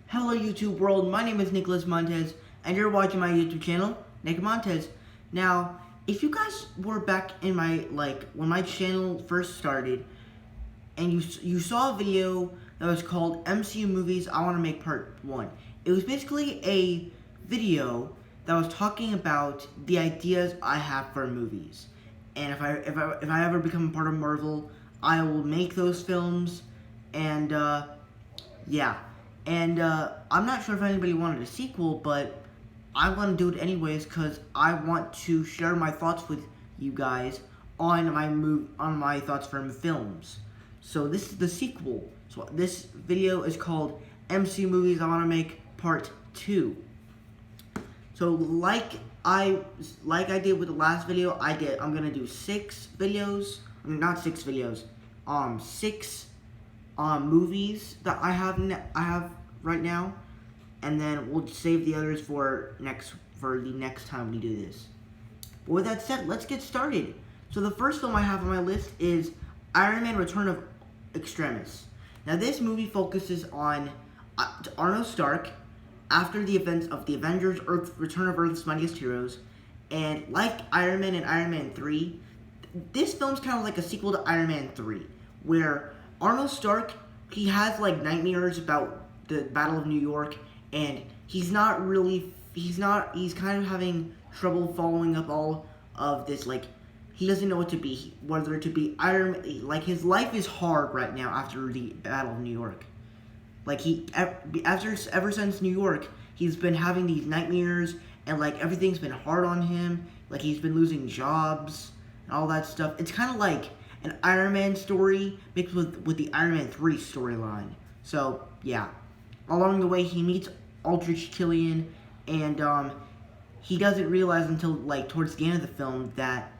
Hello YouTube world, my name is Nicholas Montez, and you're watching my YouTube channel, Nick Montez. Now, if you guys were back in my, when my channel first started, and you saw a video that was called MCU Movies I Want to Make Part 1. It was basically a video that was talking about the ideas I have for movies. And if I ever become a part of Marvel, I will make those films, and, yeah. And I'm not sure if anybody wanted a sequel, but I want to do it anyways because I want to share my thoughts with you guys on my thoughts from films. So this is the sequel. So this video is called MCU Movies I Want to Make Part 2. So like I did with the last video, I'm gonna do 6 videos. I mean, not 6 videos. 6 movies that I have right now, and then we'll save the others for the next time we do this. But with that said, let's get started. So the first film I have on my list is Iron Man: Return of Extremis. Now this movie focuses on Arnold Stark after the events of the Avengers: Return of Earth's Mightiest Heroes, and like Iron Man and Iron Man 3, this film's kind of like a sequel to Iron Man 3, where Arnold Stark, he has like nightmares about the Battle of New York, and he's kind of having trouble following up all of this. Like, he doesn't know whether to be Iron Man. Like, his life is hard right now after the Battle of New York. Like, ever since New York, he's been having these nightmares, and like everything's been hard on him. Like, he's been losing jobs and all that stuff. It's kind of like an Iron Man story mixed with the Iron Man 3 storyline. So, yeah. Along the way, he meets Aldrich Killian, and he doesn't realize until, like, towards the end of the film that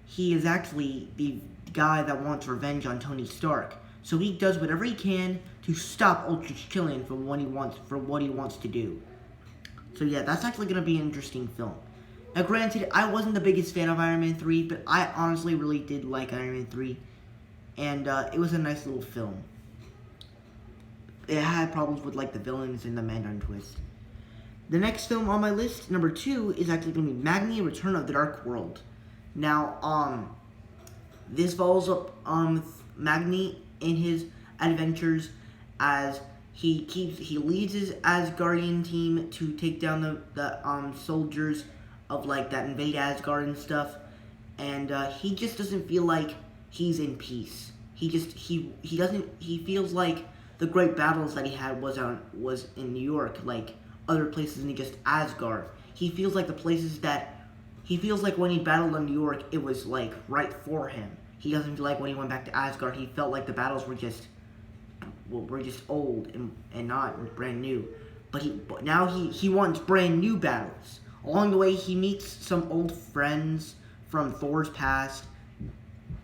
he is actually the guy that wants revenge on Tony Stark. So he does whatever he can to stop Aldrich Killian from what he wants to do. So, yeah, that's actually going to be an interesting film. Now, granted, I wasn't the biggest fan of Iron Man 3, but I honestly really did like Iron Man 3, and it was a nice little film. It had problems with, like, the villains and the Mandarin twist. The next film on my list, number 2, is actually going to be Magni: Return of the Dark World. Now, this follows up Magni in his adventures as he leads his Asgardian team to take down the soldiers of, like, that invade Asgard and stuff, and he just doesn't feel like he's in peace. He feels like the great battles that he had was in New York, like other places than just Asgard. He feels like when he battled in New York, it was like right for him. He doesn't feel like when he went back to Asgard, he felt like the battles were just old and not brand new. But now he wants brand new battles. Along the way, he meets some old friends from Thor's past,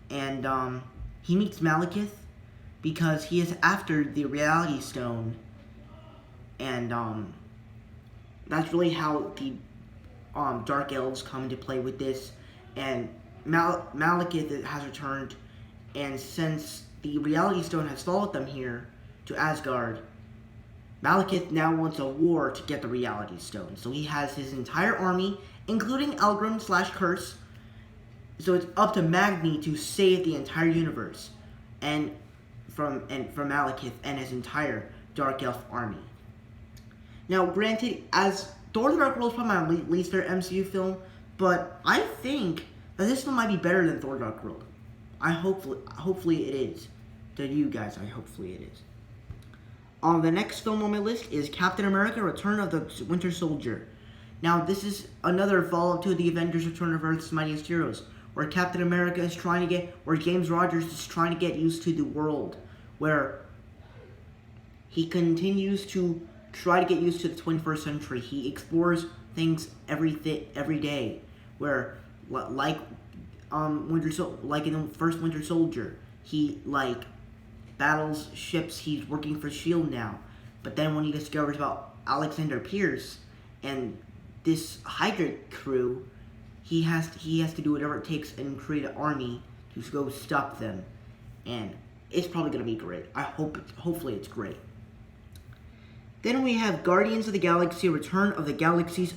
and he meets Malekith because he is after the Reality Stone, and that's really how the Dark Elves come into play with this. And Malekith has returned, and since the Reality Stone has followed them here to Asgard, Malekith now wants a war to get the Reality Stone. So he has his entire army, including Algrim/Curse. So it's up to Magni to save the entire universe, and from Malekith and his entire Dark Elf army. Now, granted, as Thor: The Dark World is probably my least favorite MCU film, but I think that this film might be better than Thor: The Dark World. Hopefully it is. To you guys, hopefully it is. The next film on my list is Captain America: Return of the Winter Soldier. Now, this is another follow-up to the Avengers: Return of Earth's Mightiest Heroes, where Captain America is where James Rogers is trying to get used to the world, where he continues to try to get used to the 21st century. He explores things every day, where like in the first Winter Soldier, he battles ships. He's working for S.H.I.E.L.D. now, but then when he discovers about Alexander Pierce and this Hydra crew, he has to do whatever it takes and create an army to go stop them, and it's probably gonna be great. Hopefully it's great. Then we have Guardians of the Galaxy: Return of the Galaxy's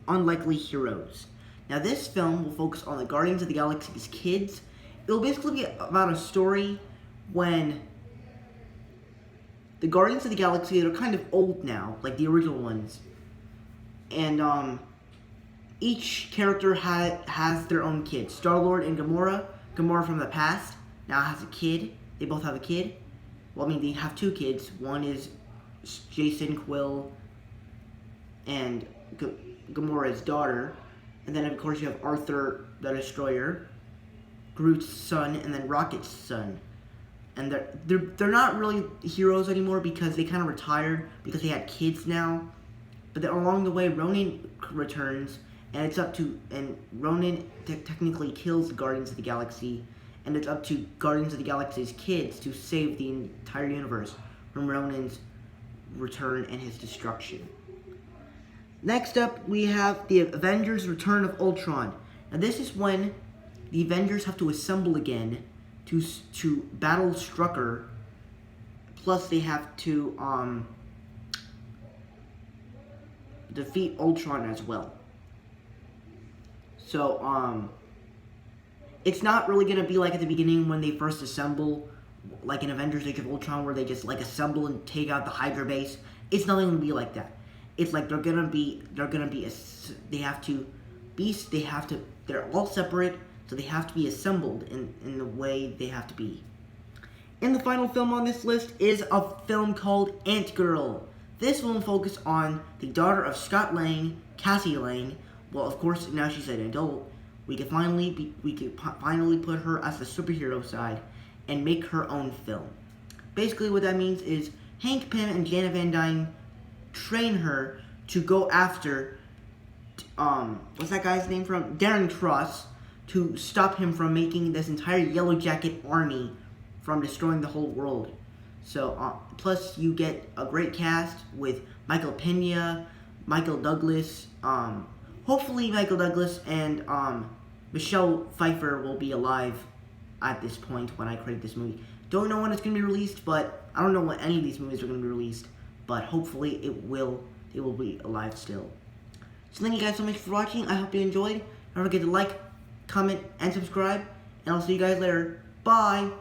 Unlikely Heroes. Now this film will focus on the Guardians of the Galaxy's kids. It will basically be about a story when the Guardians of the Galaxy, they're kind of old now, like the original ones. And each character has their own kid. Star-Lord and Gamora from the past, now has a kid. They both have a kid. Well, I mean, they have two kids. One is Jason, Quill, and Gamora's daughter. And then, of course, you have Arthur the Destroyer, Groot's son, and then Rocket's son. And they're not really heroes anymore because they kind of retired because they had kids now. But then along the way, Ronan returns, and Ronan technically kills the Guardians of the Galaxy, and it's up to Guardians of the Galaxy's kids to save the entire universe from Ronan's return and his destruction. Next up, we have the Avengers: Return of Ultron. Now this is when the Avengers have to assemble again to battle Strucker. Plus, they have to defeat Ultron as well. So it's not really gonna be like at the beginning when they first assemble, like in Avengers: Age of Ultron, where they just like assemble and take out the Hydra base. It's nothing gonna be like that. It's like they're all separate, so they have to be assembled in the way they have to be. And the final film on this list is a film called Ant-Girl. This will focus on the daughter of Scott Lang, Cassie Lang. Well, of course, now she's an adult. We could finally put her as the superhero side and make her own film. Basically, what that means is Hank Pym and Janet Van Dyne train her to go after what's that guy's name from? Darren Cross, to stop him from making this entire Yellow Jacket army from destroying the whole world. So plus you get a great cast with Michael Pena, Michael Douglas. Hopefully Michael Douglas and Michelle Pfeiffer will be alive at this point when I create this movie. Don't know when it's going to be released, but I don't know when any of these movies are going to be released. But hopefully they will be alive still. So thank you guys so much for watching. I hope you enjoyed. Don't forget to like, comment, and subscribe. And I'll see you guys later. Bye!